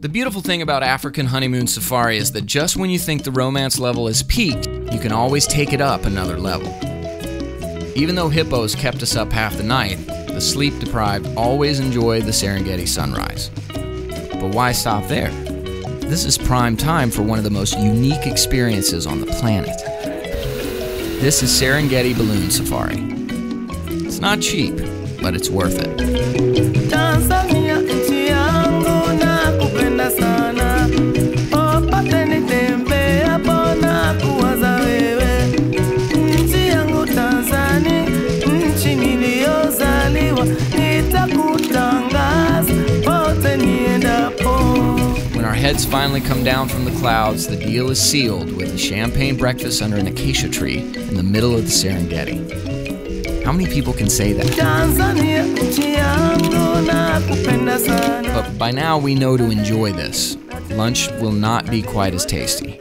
The beautiful thing about African honeymoon safari is that just when you think the romance level is peaked, you can always take it up another level. Even though hippos kept us up half the night, the sleep-deprived always enjoy the Serengeti sunrise. But why stop there? This is prime time for one of the most unique experiences on the planet. This is Serengeti Balloon Safari. It's not cheap, but it's worth it. When our heads finally come down from the clouds, the deal is sealed with a champagne breakfast under an acacia tree in the middle of the Serengeti. How many people can say that? But by now we know to enjoy this. Lunch will not be quite as tasty.